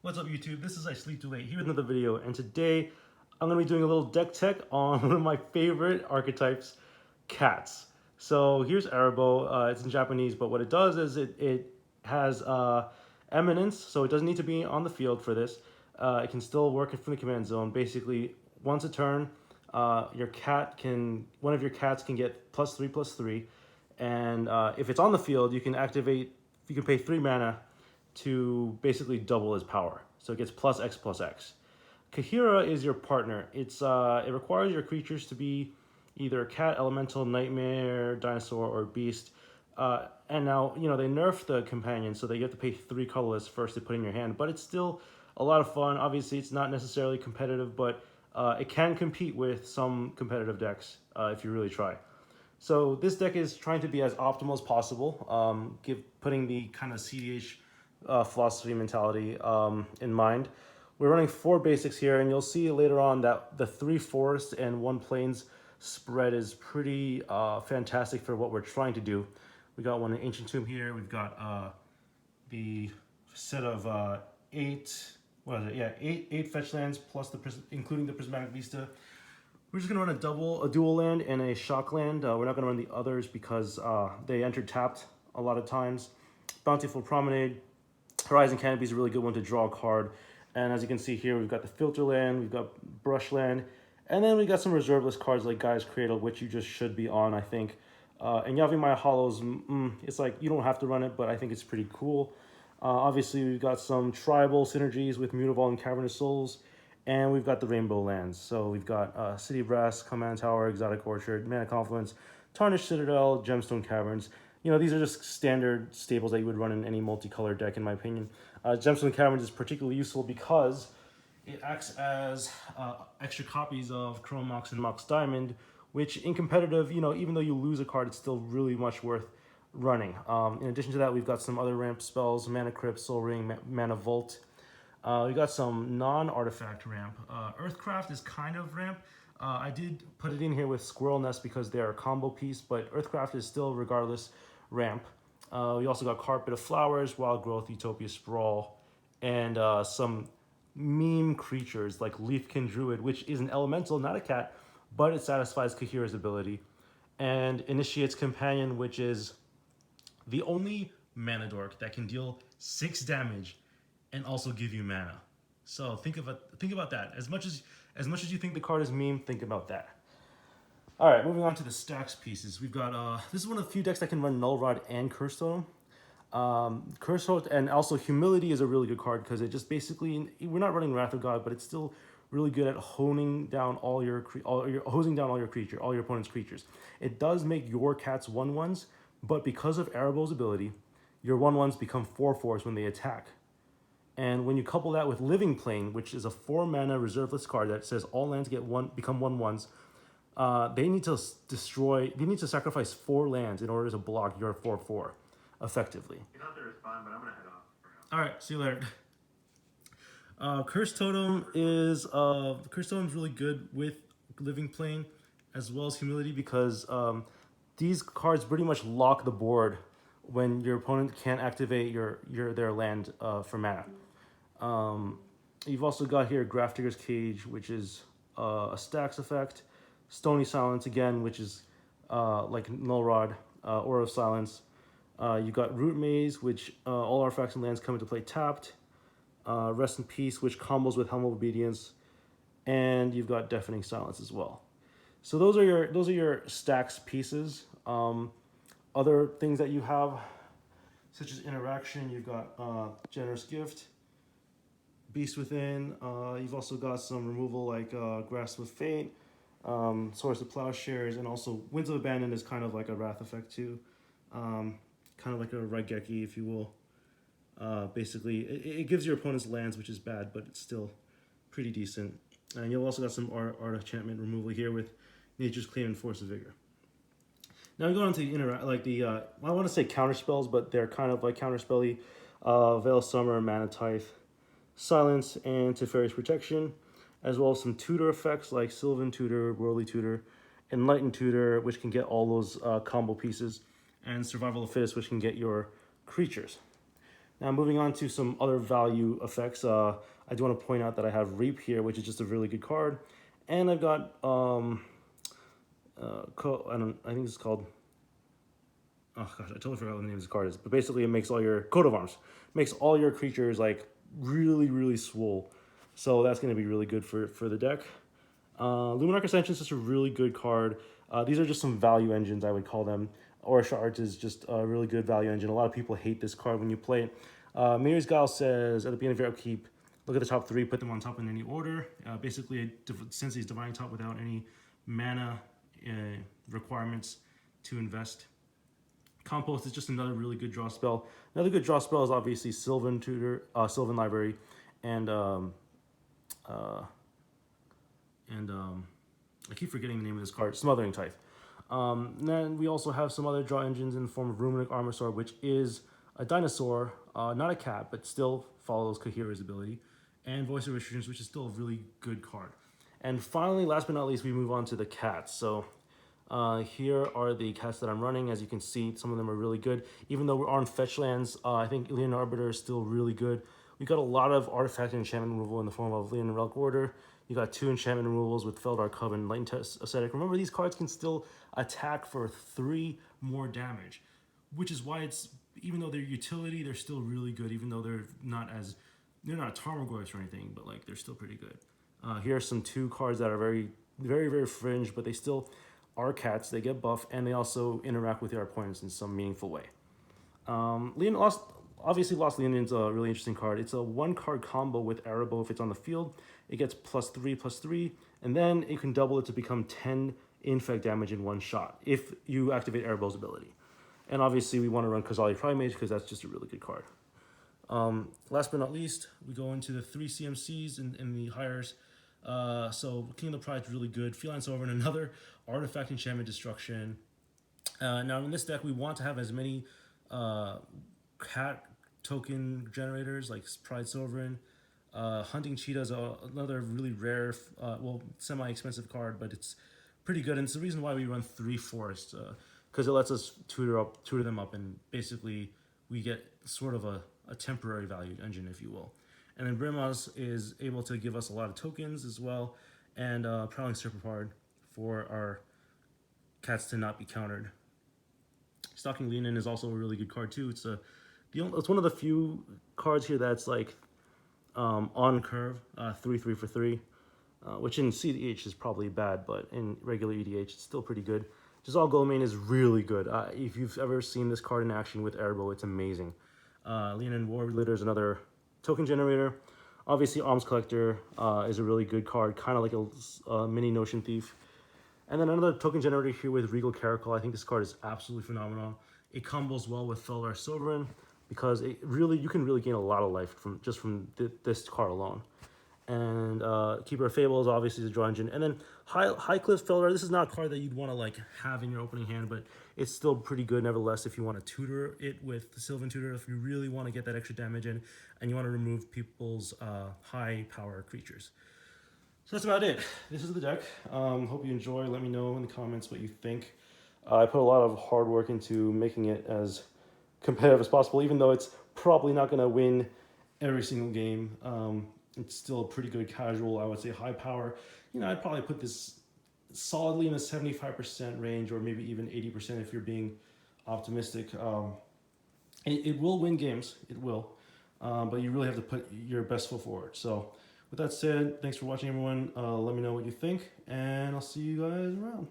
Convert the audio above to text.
What's up YouTube? This is I Sleep Too Late here with another video, and today I'm going to be doing a little deck tech on one of my favorite archetypes, cats. So here's Arabo. It's in Japanese, but what it does is it has eminence, so it doesn't need to be on the field for this. It can still work from the command zone. Basically, once a turn, one of your cats can get +3/+3, and if it's on the field, you can pay 3 mana to basically double his power. So it gets +X/+X. Kahira is your partner. It requires your creatures to be either cat, elemental, nightmare, dinosaur, or beast. And now, they nerfed the companion, so that you have to pay 3 colorless first to put in your hand, but it's still a lot of fun. Obviously, it's not necessarily competitive, but it can compete with some competitive decks if you really try. So this deck is trying to be as optimal as possible, putting the kind of cEDH philosophy mentality in mind. We're running 4 basics here, and you'll see later on that the 3 forests and 1 plains spread is pretty fantastic for what we're trying to do. We got one in Ancient Tomb here. We've got the set of 8 fetch lands plus including the Prismatic Vista. We're just gonna run a dual land and a shock land. We're not gonna run the others because they enter tapped a lot of times. Bountiful Promenade. Horizon Canopy is a really good one to draw a card. And as you can see here, we've got the Filter Land, we've got Brush Land, and then we got some reserveless cards like Gaia's Cradle, which you just should be on, I think. And Yavimaya Hollows, it's like you don't have to run it, but I think it's pretty cool. Obviously, we've got some tribal synergies with Mutavault and Cavernous Souls, and we've got the Rainbow Lands. So we've got City Brass, Command Tower, Exotic Orchard, Mana Confluence, Tarnished Citadel, Gemstone Caverns. These are just standard staples that you would run in any multicolored deck, in my opinion. Gemstone Caverns is particularly useful because it acts as extra copies of Chrome Mox and Mox Diamond, which in competitive, even though you lose a card, it's still really much worth running. In addition to that, we've got some other ramp spells, Mana Crypt, Soul Ring, Mana Vault. We got some non-artifact ramp. Earthcraft is kind of ramp. I did put it in here with Squirrel Nest because they're a combo piece, but Earthcraft is still, regardless, ramp. We also got Carpet of Flowers, Wild Growth, Utopia Sprawl, and some meme creatures like Leafkin Druid, which is an elemental, not a cat, but it satisfies Kahira's ability. And Initiate's Companion, which is the only mana dork that can deal 6 damage and also give you mana. So think about that. As much as you think the card is meme, think about that. All right, moving on to the stacks pieces. We've got this is one of the few decks that can run Null Rod and Curse Totem. Curse Totem, and also Humility is a really good card because it just basically, we're not running Wrath of God, but it's still really good at hosing down all your opponent's creatures. It does make your cats 1/1s, but because of Arabo's ability, your 1/1s become 4/4s when they attack. And when you couple that with Living Plane, which is a 4 mana reserveless card that says all lands become 1/1s, they need to sacrifice 4 lands in order to block your 4/4 effectively. You don't have to respond, but I'm gonna head off. All right, see you later. Curse Totem is really good with Living Plane as well as Humility because these cards pretty much lock the board when your opponent can't activate their land for mana. You've also got here Grafdigger's Cage, which is a stacks effect. Stony Silence again, which is like Null Rod, Aura of Silence. You got Root Maze, which all artifacts and lands come into play tapped. Rest in Peace, which combos with Helm of Obedience, and you've got Deafening Silence as well. So those are your stacks pieces. Other things that you have, such as interaction, you've got Generous Gift, Beast Within. You've also got some removal like Grasp of Fate, Source of Plowshares, and also Winds of Abandon is kind of like a Wrath effect too. Kind of like a Raigeki, if you will. Basically, it gives your opponents lands, which is bad, but it's still pretty decent. And you've also got some art enchantment removal here with Nature's Claim and Force of Vigor. Now we go on to I want to say counter spells, but they're kind of like counterspelly. Veil Summer, Mana Tithe, Silence, and Teferi's Protection, as well as some tutor effects like Sylvan Tutor, Worldly Tutor, Enlightened Tutor, which can get all those combo pieces, and Survival of the Fittest, which can get your creatures. Now moving on to some other value effects. I do want to point out that I have Reap here, which is just a really good card, and I've got I think it's called. Oh gosh, I totally forgot what the name of this card is. But basically, it makes all your coat of arms, makes all your creatures like really swole. So that's going to be really good for the deck. Luminarch Ascension is just a really good card. These are just some value engines, I would call them. Aura Shards is just a really good value engine. A lot of people hate this card when you play it. Mary's Guile says, at the beginning of your upkeep, look at the top 3, put them on top in any order. Basically, it sends these Divine Top without any mana requirements to invest. Compost is just another really good draw spell. Another good draw spell is obviously Sylvan Tutor, Sylvan Library, and I keep forgetting the name of this card, Smothering Tithe. Then we also have some other draw engines in the form of Runic Armor Sword, which is a dinosaur, not a cat, but still follows Kahira's ability, and Voice of Restrictions, which is still a really good card. And finally, last but not least, we move on to the cats. So here are the cats that I'm running. As you can see, some of them are really good. Even though we're on fetch lands, I think Leon Arbiter is still really good. We got a lot of artifact and enchantment removal in the form of Leon Relic Order. You got 2 enchantment removals with Feldar Coven, Lightning Test Ascetic. Remember, these cards can still attack for 3 more damage, which is why it's, even though they're utility, they're still really good, even though they're not Tarmogoyfs or anything, but like they're still pretty good. Here are some 2 cards that are very fringe, but they still are cats. They get buff, and they also interact with your opponents in some meaningful way. Obviously, Lost Leonion's a really interesting card. It's a 1-card combo with Arabo if it's on the field. It gets +3/+3, and then it can double it to become 10 infect damage in 1 shot if you activate Arabo's ability. And obviously, we want to run Kozali Primate because that's just a really good card. Last but not least, we go into the 3 CMCs in the hires. So King of the Pride is really good. Feline Sovereign, another artifact enchantment destruction. Now in this deck, we want to have as many cat token generators like Pride Sovereign. Hunting Cheetah is another really rare, semi-expensive card, but it's pretty good. And it's the reason why we run 3 forests, because it lets us tutor them up, and basically we get sort of a temporary value engine, if you will. And then Brimaz is able to give us a lot of tokens as well, and Prowling Serpentard for our cats to not be countered. Stalking Leonin is also a really good card too. It's one of the few cards here that's like on curve, 3/3 for 3, which in cEDH is probably bad, but in regular EDH it's still pretty good. Jezal Goldmane is really good. If you've ever seen this card in action with Arabo, it's amazing. Leonin War Litter is another token generator. Obviously, Alms Collector is a really good card, kind of like a mini Notion Thief. And then another token generator here with Regal Caracal. I think this card is absolutely phenomenal. It combos well with Feldar Sovereign because you can really gain a lot of life from this card alone. And Keeper of Fable is obviously the draw engine. And then Highcliff Feldar, this is not a card that you'd want to like have in your opening hand, but it's still pretty good nevertheless if you want to tutor it with the Sylvan Tutor, if you really want to get that extra damage in, and you want to remove people's high power creatures. So that's about it. This is the deck. Hope you enjoy. Let me know in the comments what you think. I put a lot of hard work into making it as competitive as possible, even though it's probably not going to win every single game. It's still a pretty good casual, I would say high power. I'd probably put this solidly in the 75% range, or maybe even 80% if you're being optimistic. It will win games, it will, but you really have to put your best foot forward. So with that said, thanks for watching, everyone. Let me know what you think, and I'll see you guys around.